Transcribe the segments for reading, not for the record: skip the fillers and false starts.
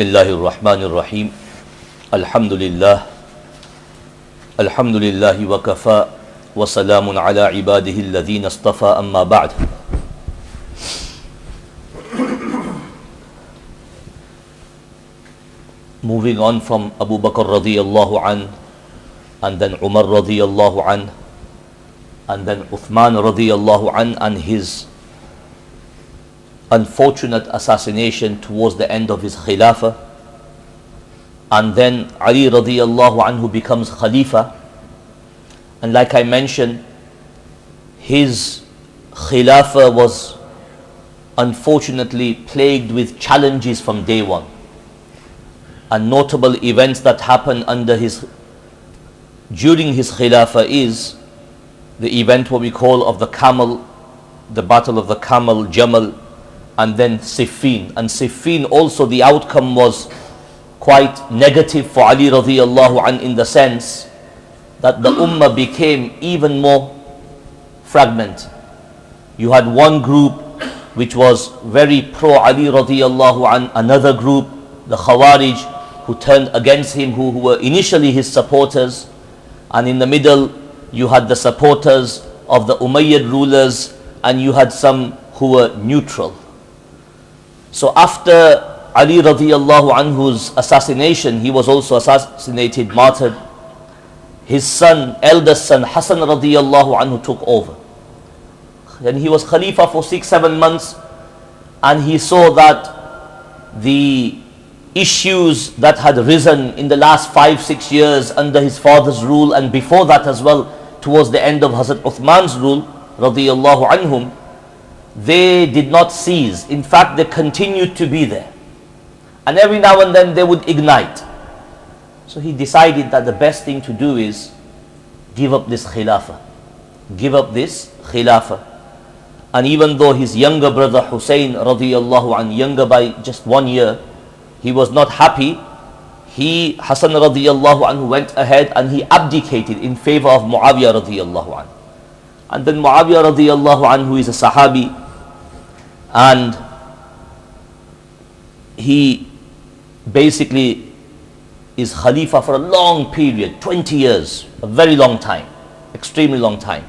الله الرحمن الرحيم الحمد لله وكفى وسلام على عباده الذين اصطفى أما بعد. Moving on from Abu Bakr radiyallahu an, and then Umar radiyallahu an, and then Uthman radiyallahu an, and his unfortunate assassination towards the end of his Khilafah, and then Ali radiyallahu anhu becomes Khalifa. And like I mentioned, his Khilafah was unfortunately plagued with challenges from day one. And notable events that happened during his Khilafah is the event what we call of the camel, the battle of the camel, Jamal, and then Siffin. And Siffin also, the outcome was quite negative for Ali radiyallahu an, in the sense that the ummah became even more fragmented. You had one group which was very pro Ali radiyallahu an, another group, the Khawarij, who turned against him, who were initially his supporters, and in the middle you had the supporters of the Umayyad rulers, and you had some who were neutral. So after Ali radiyallahu anhu's assassination, he was also assassinated, martyred. His son, eldest son, Hassan radiyallahu anhu, took over. Then he was Khalifa for 6-7 months, and he saw that the issues that had risen in the last 5-6 years under his father's rule, and before that as well, towards the end of Hazrat Uthman's rule radiyallahu anhum, they did not cease. In fact, they continued to be there, and every now and then they would ignite. So he decided that the best thing to do is give up this Khilafah. Give up this Khilafah. And even though his younger brother Hussein radiyallahu anhu, younger by just 1 year, he was not happy, Hassan radiyallahu anhu, went ahead and he abdicated in favor of Muawiyah radiyallahu anhu. And then Muawiyah radiyallahu anhu is a Sahabi, and he basically is Khalifa for a long period, 20 years, a very long time, extremely long time.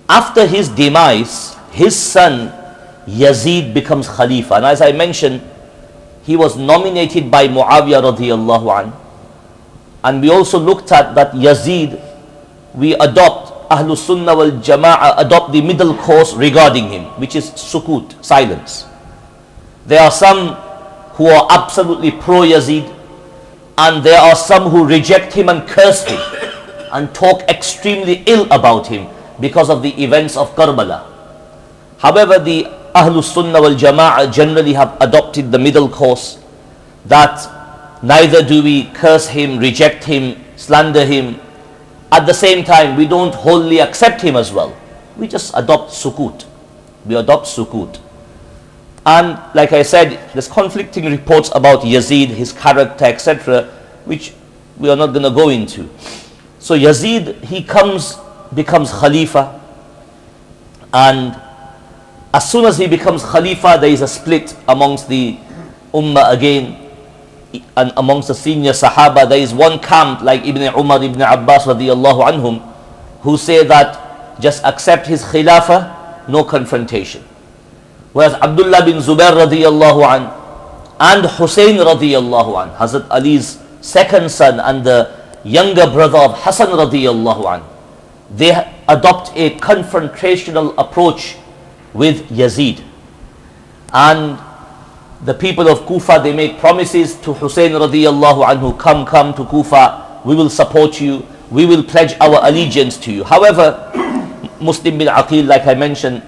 After his demise, his son Yazid becomes Khalifa. And as I mentioned, he was nominated by Muawiyah radiyallahu anhu. And we also looked at that Yazid, we adopt, Ahlus Sunnah wal Jama'ah adopt the middle course regarding him, which is sukut, silence. There are some who are absolutely pro-Yazid, and there are some who reject him and curse him and talk extremely ill about him because of the events of Karbala. However, the Ahlus Sunnah wal Jama'ah generally have adopted the middle course, that neither do we curse him, reject him, slander him. At the same time, we don't wholly accept him as well. We just adopt sukut. We adopt sukut. And like I said, there's conflicting reports about Yazid, his character, etc., which we are not going to go into. So Yazid, he becomes Khalifa, and as soon as he becomes Khalifa, there is a split amongst the Ummah again, and amongst the senior Sahaba. There is one camp like Ibn Umar, Ibn Abbas radiyallahu anhum, who say that just accept his Khilafah, no confrontation. Whereas Abdullah bin Zubair radiyallahu an, and Hussein radiyallahu an, Hazrat Ali's second son and the younger brother of Hassan radiyallahu an, they adopt a confrontational approach with Yazid. And the people of Kufa, they make promises to Hussein radiyallahu anhu, come to Kufa, we will support you, we will pledge our allegiance to you. However, Muslim bin Aqil, like I mentioned,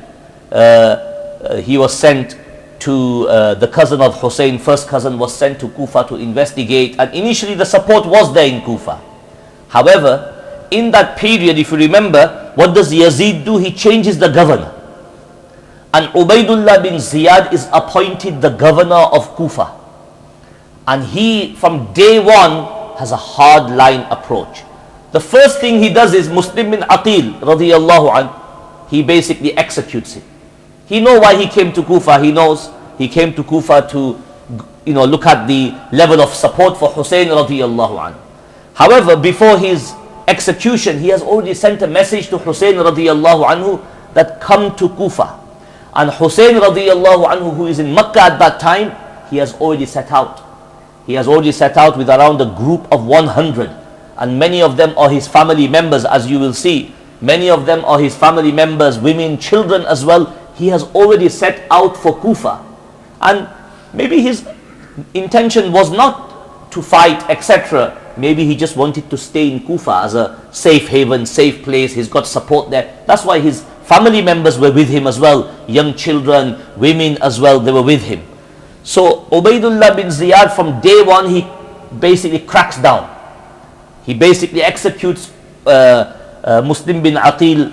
he was sent to the cousin of Hussein, first cousin, was sent to Kufa to investigate, and initially the support was there in Kufa. However, in that period, if you remember, what does Yazid do? He changes the governor, and Ubaidullah bin Ziyad is appointed the governor of Kufa, and he from day one has a hard line approach. The first thing he does is Muslim bin Aqil radiyallahu anh, he basically executes him. He knows why he came to Kufa. He knows he came to Kufa to look at the level of support for Hussein radiyallahu anhu. However, before his execution, he has already sent a message to Hussein radiyallahu anhu that come to Kufa. And Hussein radiyallahu anhu, who is in Mecca at that time, he has already set out. He has already set out with around a group of 100. And many of them are his family members, as you will see. Many of them are his family members, women, children as well. He has already set out for Kufa. And maybe his intention was not to fight, etc. Maybe he just wanted to stay in Kufa as a safe haven, safe place. He's got support there. That's why his family members were with him as well. Young children, women as well, they were with him. So Ubaydullah bin Ziyad, from day one, he basically cracks down. He basically executes Muslim bin Aqil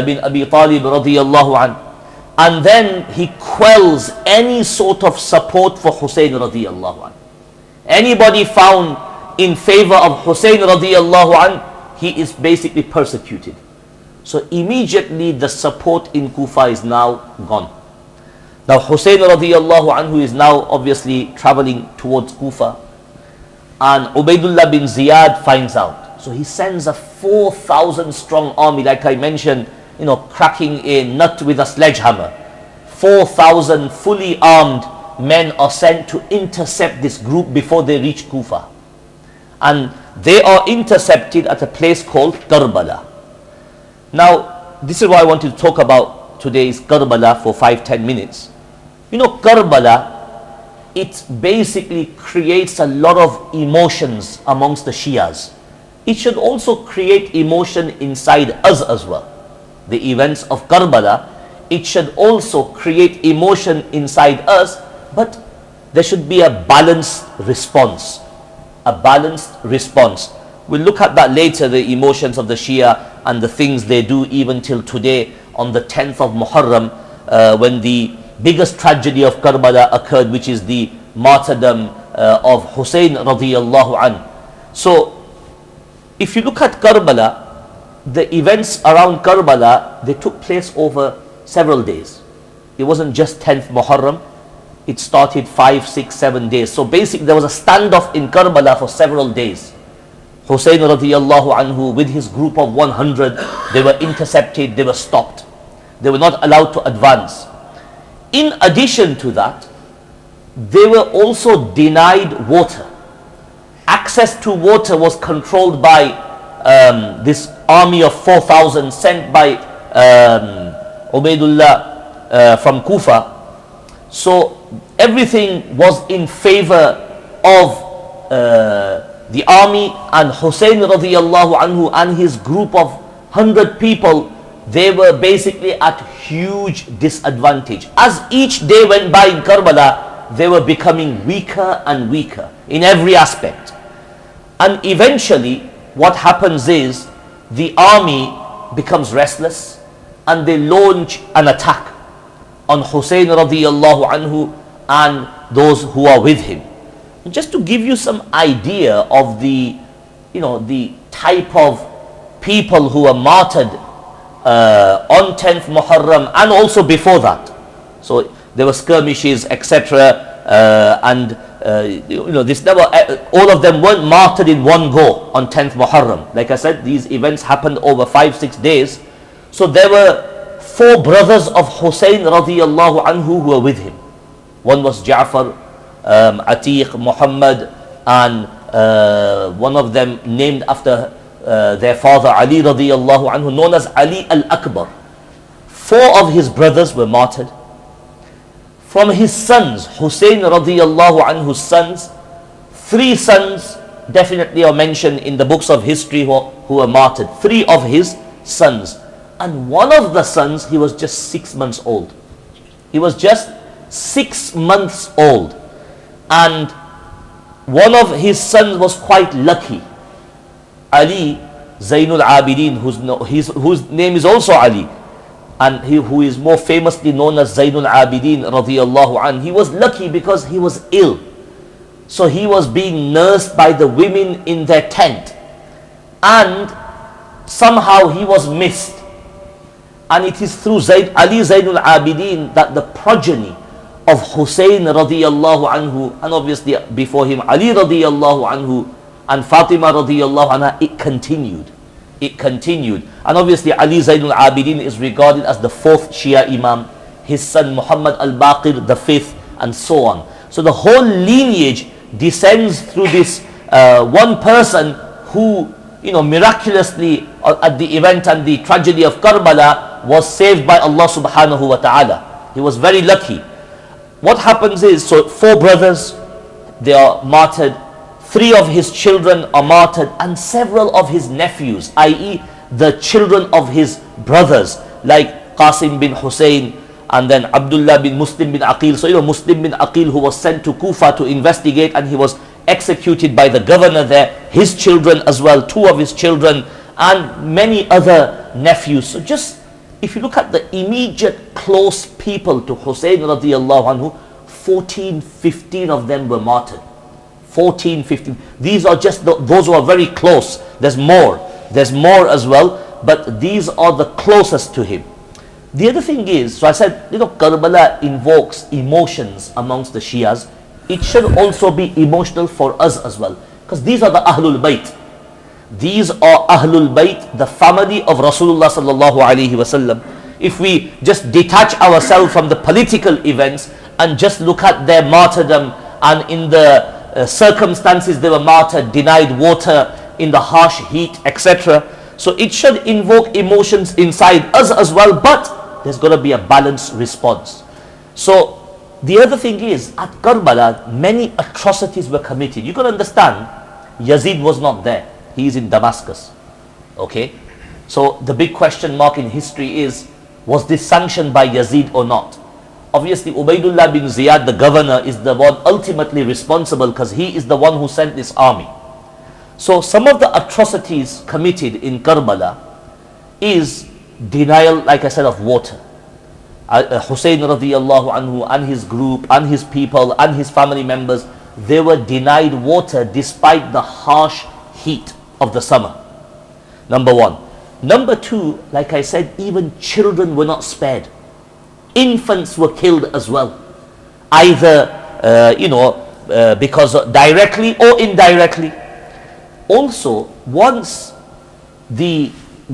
bin Abi Talib radiyallahu anhu. And then he quells any sort of support for Hussein radiyallahu anhu. Anybody found in favor of Hussein radiyallahu anhu, he is basically persecuted. So immediately the support in Kufa is now gone. Now Hussein radiyallahu anhu is now obviously traveling towards Kufa, and Ubaydullah bin Ziyad finds out. So he sends a 4,000 strong army, like I mentioned, cracking a nut with a sledgehammer. 4,000 fully armed men are sent to intercept this group before they reach Kufa. And they are intercepted at a place called Karbala. Now, this is what I wanted to talk about today, is Karbala for 5-10 minutes. Karbala, it basically creates a lot of emotions amongst the Shias. It should also create emotion inside us as well. The events of Karbala, it should also create emotion inside us, but there should be a balanced response. A balanced response. We'll look at that later, the emotions of the Shia and the things they do even till today on the 10th of Muharram, when the biggest tragedy of Karbala occurred, which is the martyrdom of Hussein radiyallahu anhu. So if you look at Karbala, the events around Karbala, they took place over several days. It wasn't just 10th Muharram. It started 5, 6, 7 days. So basically there was a standoff in Karbala for several days. Hussein radiyallahu anhu with his group of 100, they were intercepted, they were stopped. They were not allowed to advance. In addition to that, they were also denied water. Access to water was controlled by this army of 4,000 sent by Ubaydullah from Kufa. So everything was in favor of the army, and Hussein radiyallahu anhu and his group of 100 people, they were basically at huge disadvantage. As each day went by in Karbala, they were becoming weaker and weaker in every aspect. And eventually what happens is the army becomes restless and they launch an attack on Hussein radiyallahu anhu and those who are with him. Just to give you some idea of the type of people who were martyred on 10th Muharram and also before that. So there were skirmishes, etc. This never, all of them weren't martyred in one go on 10th Muharram. Like I said, these events happened over 5-6 days. So there were 4 brothers of Hussein radiyallahu anhu who were with him. One was Ja'far, Atiq, Mohammed, and one of them named after their father Ali radiyallahu anhu, known as Ali al-Akbar. 4 of his brothers were martyred. From his sons, Hussein radiyallahu anhu's sons, 3 sons definitely are mentioned in the books of history who were martyred. 3 of his sons. And one of the sons, he was just 6 months old. He was just 6 months old. And one of his sons was quite lucky. Ali Zainul Abidin, whose name is also Ali, and who is more famously known as Zainul Abidin radiyallahu anh. He was lucky because he was ill. So he was being nursed by the women in their tent. And somehow he was missed. And it is through Ali Zainul Abidin that the progeny of Hussein radiyallahu anhu, and obviously before him Ali radiyallahu anhu and Fatima radiyallahu anha, it continued. It continued. And obviously Ali Zainul Abidin is regarded as the fourth Shia Imam, his son Muhammad al-Baqir the fifth, and so on. So the whole lineage descends through this one person who, miraculously at the event and the tragedy of Karbala was saved by Allah subhanahu wa ta'ala. He was very lucky. What happens is, so 4 brothers, they are martyred, 3 of his children are martyred, and several of his nephews, i.e. the children of his brothers, like Qasim bin Hussein, and then Abdullah bin Muslim bin Aqil. So Muslim bin Aqil, who was sent to Kufa to investigate, and he was executed by the governor there, his children as well, 2 of his children, and many other nephews. So just, if you look at the immediate close people to Hussein radiyallahu anhu, 14, 15 of them were martyred. 14, 15. These are just those who are very close. There's more as well, but these are the closest to him. The other thing is, so I said, Karbala invokes emotions amongst the Shias. It should also be emotional for us as well, because these are the Ahlul Bayt. These are Ahlul Bayt, the family of Rasulullah sallallahu alaihi wasallam. If we just detach ourselves from the political events and just look at their martyrdom, and in the circumstances they were martyred, denied water in the harsh heat, etc. So it should invoke emotions inside us as well, but there's got to be a balanced response. So the other thing is, at Karbala, many atrocities were committed. You can understand, Yazid was not there. He is in Damascus. Okay? So the big question mark in history is, was this sanctioned by Yazid or not? Obviously, Ubaidullah bin Ziyad, the governor, is the one ultimately responsible, because he is the one who sent this army. So some of the atrocities committed in Karbala is denial, like I said, of water. Hussein radiyallahu anhu and his group and his people and his family members, they were denied water despite the harsh heat of the summer. Number 1. Number 2, like I said, even children were not spared. Infants were killed as well, either because directly or indirectly. Also, once the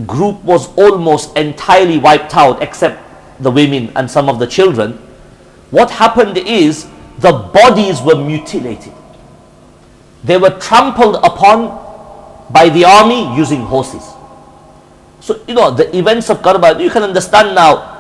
group was almost entirely wiped out, except the women and some of the children, what happened is the bodies were mutilated. They were trampled upon by the army using horses. So the events of Karbala, you can understand now.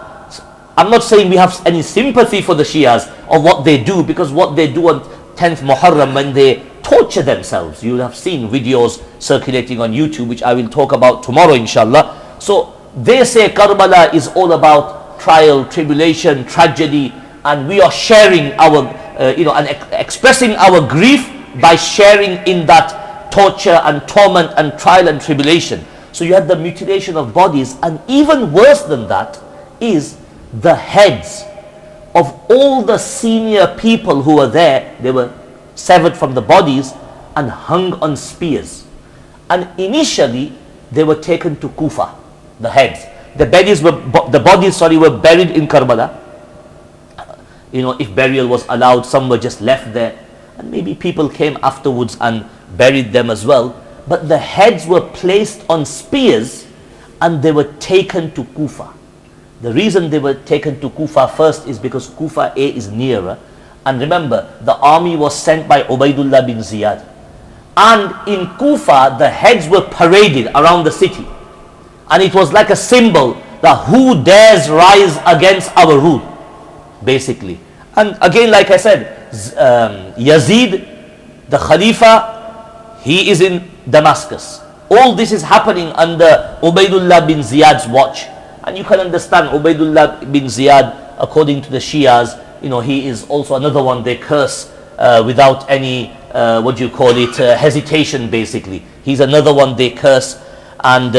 I'm not saying we have any sympathy for the Shias or what they do, because what they do on 10th Muharram when they torture themselves, you have seen videos circulating on YouTube, which I will talk about tomorrow inshallah. So they say Karbala is all about trial, tribulation, tragedy, and we are sharing our and expressing our grief by sharing in that torture and torment and trial and tribulation. So you had the mutilation of bodies, and even worse than that is the heads of all the senior people who were there. They were severed from the bodies and hung on spears. And initially they were taken to Kufa, the heads. The bodies were buried in Karbala. If burial was allowed, some were just left there, and maybe people came afterwards and buried them as well. But the heads were placed on spears and they were taken to Kufa. The reason they were taken to Kufa first is because Kufa A is nearer. And remember, the army was sent by Ubaidullah bin Ziyad. And in Kufa, the heads were paraded around the city. And it was like a symbol that who dares rise against our rule, basically. And again, like I said, Yazid, the Khalifa, he is in Damascus. All this is happening under Ubaidullah bin Ziyad's watch. And you can understand Ubaidullah bin Ziyad, according to the Shias, he is also another one they curse without any, hesitation basically. He's another one they curse. And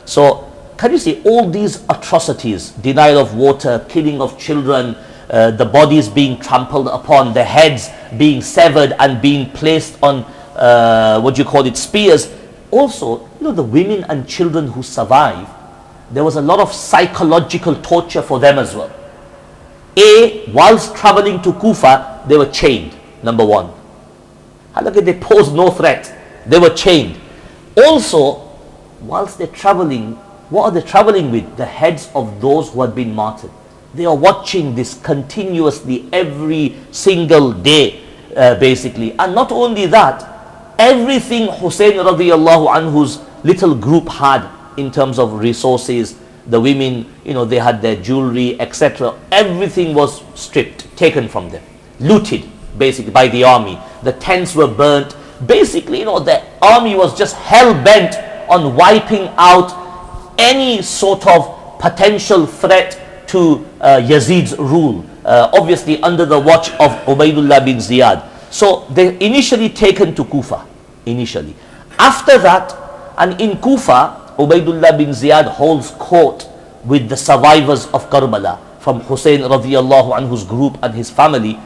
so, can you see all these atrocities, denial of water, killing of children, the bodies being trampled upon, the heads being severed and being placed on, spears. Also, the women and children who survive, there was a lot of psychological torture for them as well. Whilst traveling to Kufa, they were chained, number one. Look at, they posed no threat. They were chained. Also, whilst they're traveling, what are they traveling with? The heads of those who had been martyred. They are watching this continuously every single day, basically. And not only that, everything Hussein radiallahu anhu's little group had in terms of resources, the women, they had their jewelry, etc. Everything was stripped, taken from them, looted basically by the army. The tents were burnt. Basically, the army was just hell-bent on wiping out any sort of potential threat to Yazid's rule, obviously under the watch of Ubaydullah bin Ziyad. So they initially taken to Kufa, initially. After that, and in Kufa, Ubaydullah bin Ziyad holds court with the survivors of Karbala from Hussein radiallahu anhu's group and his family.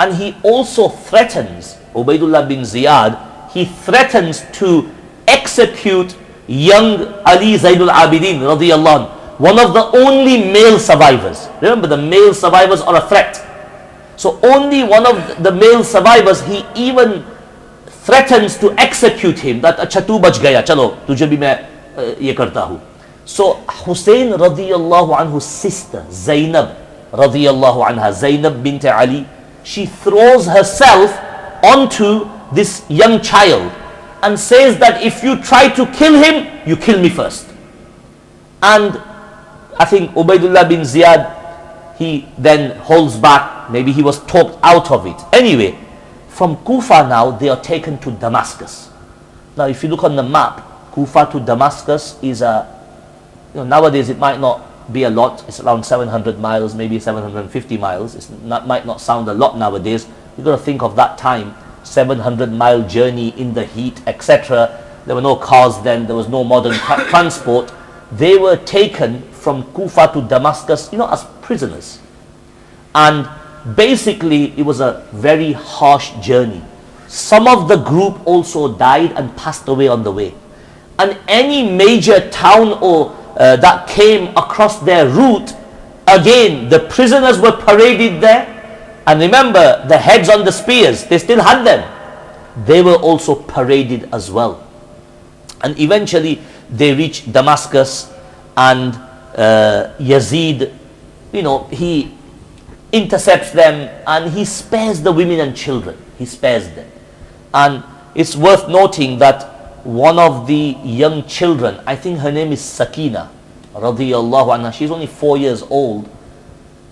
And he also threatens, Ubaydullah bin Ziyad, he threatens to execute young Ali Zainul Abidin radiallahu anhu, one of the only male survivors. Remember, the male survivors are a threat. So only one of the male survivors, he even threatens to execute him, that acha tu bach gaya, chalo tujhe bhi main ye karta hu. So Hussein radiyallahu anhu's sister Zainab radiyallahu anha, Zainab bint Ali, she throws herself onto this young child and says that if you try to kill him, you kill me first. And I think Ubaydullah bin Ziyad, he then holds back. Maybe he was talked out of it. Anyway, from Kufa now, they are taken to Damascus. Now, if you look on the map, Kufa to Damascus is nowadays it might not be a lot. It's around 700 miles, maybe 750 miles. Might not sound a lot nowadays. You've got to think of that time, 700-mile journey in the heat, etc. There were no cars then. There was no modern transport. They were taken from Kufa to Damascus, as prisoners. And basically, it was a very harsh journey. Some of the group also died and passed away on the way. And any major town or that came across their route, again, the prisoners were paraded there. And remember, the heads on the spears, they still had them. They were also paraded as well. And eventually, they reached Damascus, and Yazid, he intercepts them and he spares the women and children. He spares them. And it's worth noting that one of the young children, I think her name is Sakina radiyallahu anha, she's only 4 years old.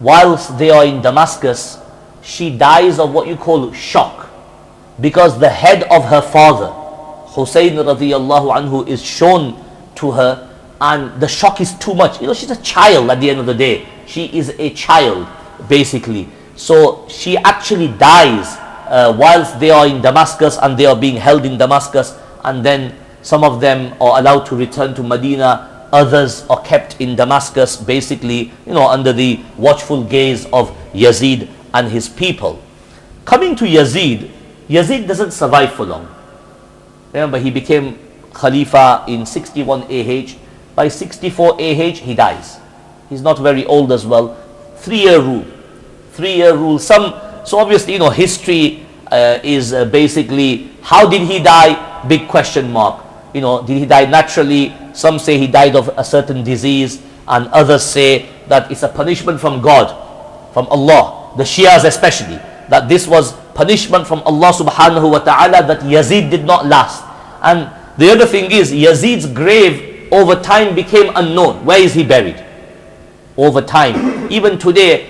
Whilst they are in Damascus, she dies of what you call shock, because the head of her father, Hussein radiyallahu anhu, is shown to her, and the shock is too much. She's a child at the end of the day. She is a child, basically. So she actually dies whilst they are in Damascus, and they are being held in Damascus. And then some of them are allowed to return to Medina. Others are kept in Damascus, basically, under the watchful gaze of Yazid and his people. Coming to Yazid, Yazid doesn't survive for long. Remember, he became Khalifa in 61 AH. By 64 AH, he dies. He's not very old as well. 3-year rule. 3-year rule. So obviously, history is basically, how did he die? Big question mark. Did he die naturally? Some say he died of a certain disease, and others say that it's a punishment from God, from Allah, the Shias especially, that this was punishment from Allah subhanahu wa ta'ala, that Yazid did not last. And the other thing is, Yazid's grave over time became unknown. Where is he buried? Over time. Even today,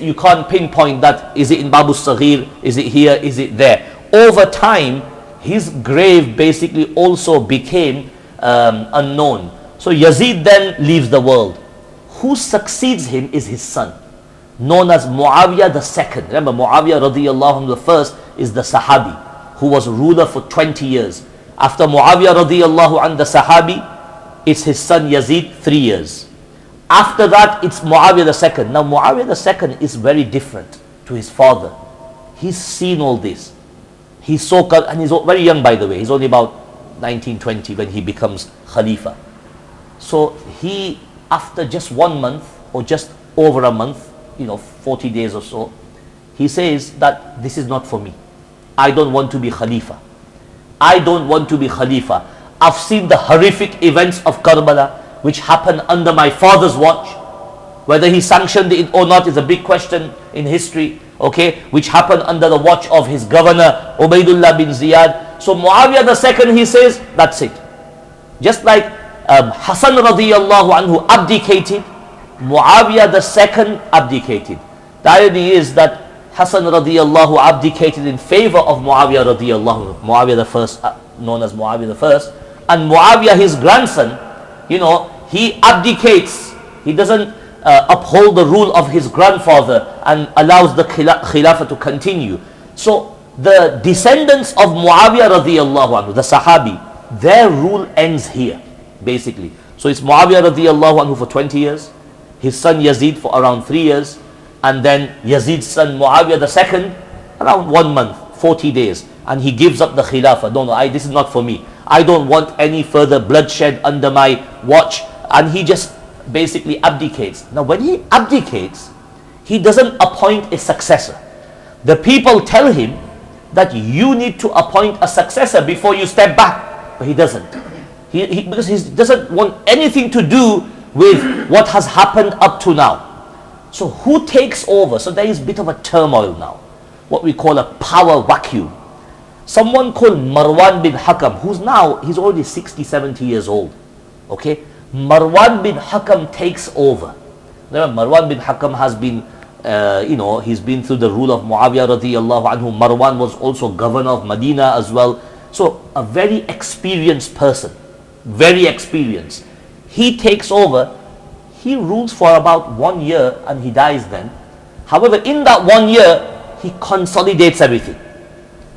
you can't pinpoint that, is it in Babu Saghir, is it here, is it there? Over time, his grave basically also became unknown. So Yazid then leaves the world. Who succeeds him is his son, known as Muawiyah the second. Remember, Muawiyah radiyallahu anhu the first is the Sahabi who was ruler for 20 years. After Muawiyah radiyallahu anhu the Sahabi, it's his son Yazid, 3 years. After that, it's Muawiyah the second. Now Muawiyah the second is very different to his father. He's seen all this. And he's very young, by the way. He's only about 19, 20 when he becomes Khalifa. So he, after just 1 month or just over a month, 40 days or so, he says that this is not for me. I don't want to be Khalifa. I don't want to be Khalifa. I've seen the horrific events of Karbala which happened under my father's watch. Whether he sanctioned it or not is a big question in history, okay, which happened under the watch of his governor Ubaidullah bin Ziyad. So Muawiyah II, he says, that's it. Just like Hassan radiyallahu anhu abdicated, Muawiyah II abdicated. The irony is that Hassan radiyallahu abdicated in favor of Muawiyah radiyallahu anhu. Muawiyah the first, known as Muawiyah the first, and Muawiyah, his grandson, he abdicates. He doesn't uphold the rule of his grandfather and allows the Khilafah to continue. So the descendants of Muawiyah radiyallahu anhu, the Sahabi, their rule ends here, basically. So it's Muawiyah radiyallahu anhu for 20 years, his son Yazid for around 3 years, and then Yazid's son Muawiyah II, around 1 month, 40 days. And he gives up the Khilafah. No, this is not for me. I don't want any further bloodshed under my watch. And he just basically abdicates. Now when he abdicates, he doesn't appoint a successor. The people tell him that you need to appoint a successor before you step back. But he doesn't. Because he doesn't want anything to do with what has happened up to now. So who takes over? So there is a bit of a turmoil now. What we call a power vacuum. Someone called Marwan bin Hakam, he's already 60, 70 years old. Okay? Marwan bin Hakam takes over. Now, Marwan bin Hakam has been, he's been through the rule of Muawiyah radiyallahu anhu. Marwan was also governor of Medina as well. So a very experienced person. Very experienced. He takes over. He rules for about 1 year and he dies then. However, in that 1 year, he consolidates everything.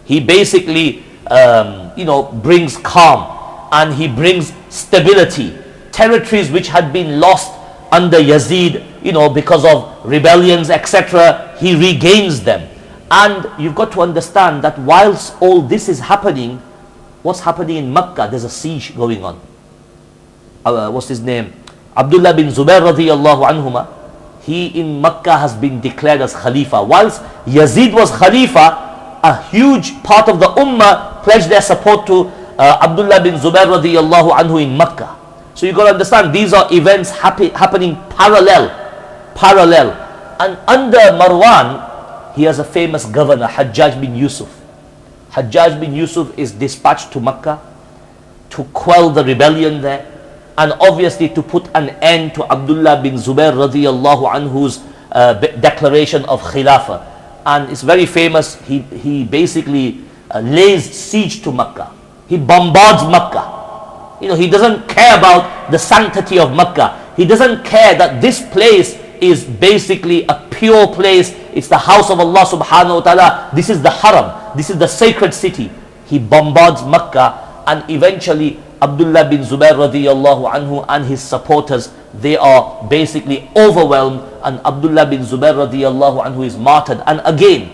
He basically, brings calm and he brings stability. Territories which had been lost under Yazid, because of rebellions, etc., he regains them. And you've got to understand that whilst all this is happening, what's happening in Makkah? There's a siege going on. What's his name? Abdullah bin Zubair radiyallahu anhuma, he in Makkah has been declared as Khalifa. Whilst Yazid was Khalifa, a huge part of the Ummah pledged their support to Abdullah bin Zubair radiyallahu anhu in Makkah. So you got to understand, these are events happening parallel. And under Marwan, he has a famous governor, Hajjaj bin Yusuf. Hajjaj bin Yusuf is dispatched to Makkah to quell the rebellion there, and obviously to put an end to Abdullah bin Zubair radiyallahu anhu's declaration of Khilafah. And it's very famous. He basically lays siege to Makkah. He bombards Makkah. He doesn't care about the sanctity of Makkah. He doesn't care that this place is basically a pure place. It's the house of Allah subhanahu wa ta'ala. This is the haram. This is the sacred city. He bombards Makkah, and eventually Abdullah bin Zubair radiyallahu anhu and his supporters, they are basically overwhelmed, and Abdullah bin Zubair radiyallahu anhu is martyred. And again,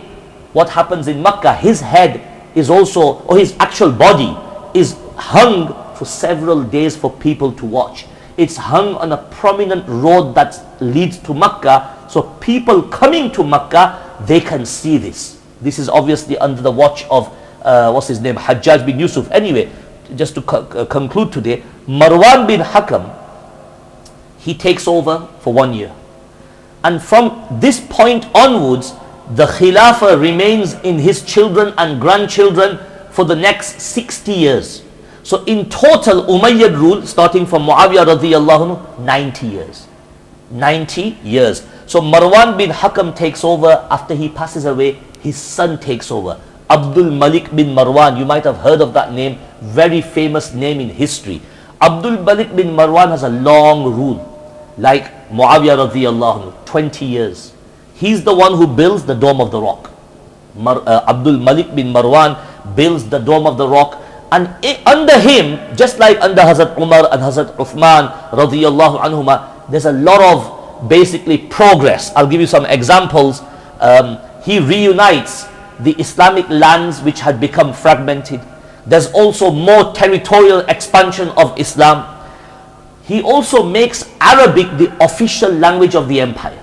what happens in Makkah, his head is also, or his actual body is hung for several days for people to watch. It's hung on a prominent road that leads to Makkah, so people coming to Makkah, they can see this. This is obviously under the watch of Hajjaj bin Yusuf. Anyway, just to conclude today, Marwan bin Hakam, he takes over for 1 year. And from this point onwards, the Khilafah remains in his children and grandchildren for the next 60 years. So in total, Umayyad rule, starting from Muawiyah radiyallahu anhu, 90 years. 90 years. So Marwan bin Hakam takes over. After he passes away, his son takes over. Abdul Malik bin Marwan, you might have heard of that name, very famous name in history. Abdul Malik bin Marwan has a long rule, like Muawiyah radiyallahu anhu, 20 years. He's the one who builds the Dome of the Rock. Abdul Malik bin Marwan builds the Dome of the Rock, and under him, just like under Hazrat Umar and Hazrat Uthman radiyallahu anhuma, there's a lot of basically progress. I'll give you some examples. He reunites the Islamic lands which had become fragmented. There's also more territorial expansion of Islam. He also makes Arabic the official language of the empire.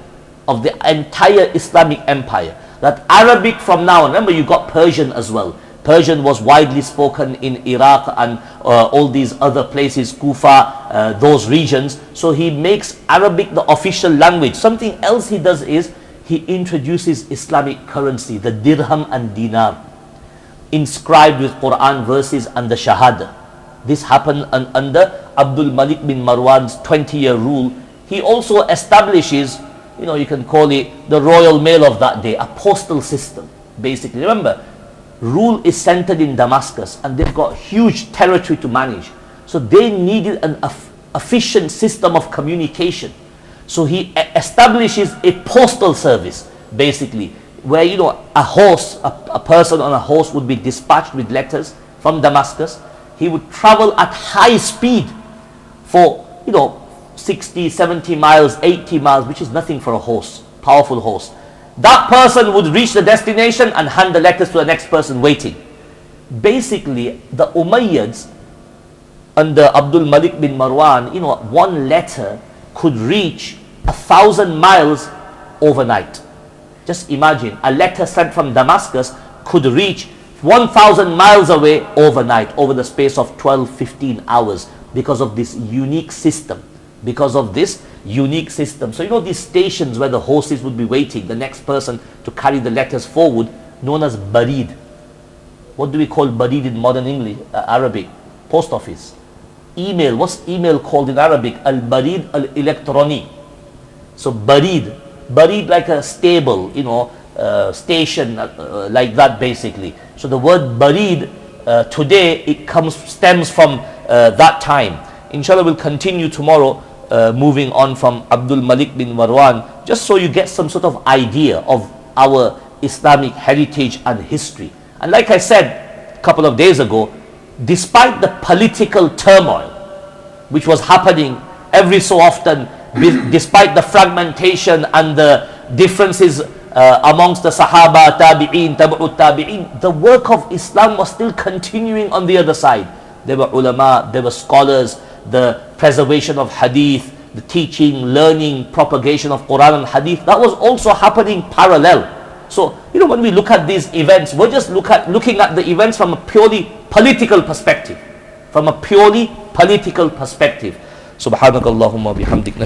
of the entire Islamic empire. That Arabic from now on, remember you got Persian as well. Persian was widely spoken in Iraq and all these other places, Kufa, those regions. So he makes Arabic the official language. Something else he does is he introduces Islamic currency, the dirham and dinar, inscribed with Quran verses and the Shahada. This happened under Abdul Malik bin Marwan's 20-year rule. He also establishes, you can call it the Royal Mail of that day, a postal system, basically. Remember, rule is centered in Damascus and they've got huge territory to manage. So they needed an efficient system of communication. So he establishes a postal service, basically, where, a horse, a person on a horse would be dispatched with letters from Damascus. He would travel at high speed for, 60, 70 miles, 80 miles, which is nothing for a horse, powerful horse. That person would reach the destination and hand the letters to the next person waiting. Basically, the Umayyads under Abdul Malik bin Marwan, one letter could reach 1,000 miles overnight. Just imagine, a letter sent from Damascus could reach 1,000 miles away overnight, over the space of 12, 15 hours, because of this unique system. So these stations where the horses would be waiting, the next person to carry the letters forward, known as barid. What do we call barid in modern English, Arabic? Post office. Email, what's email called in Arabic? Al-barid al-electroni. So barid like a stable, station, like that basically. So the word barid, today it stems from that time. Inshallah, we'll continue tomorrow, moving on from Abdul Malik bin Marwan, just so you get some sort of idea of our Islamic heritage and history. And like I said a couple of days ago, despite the political turmoil which was happening every so often, despite the fragmentation and the differences amongst the Sahaba, Tabi'een, Tabu'ut Tabi'een, the work of Islam was still continuing on the other side. There were ulama, there were scholars, the preservation of hadith, the teaching, learning, propagation of Quran and hadith, that was also happening parallel. So, when we look at these events, we're just looking at the events from a purely political perspective. Subhanakallahumma bihamdik.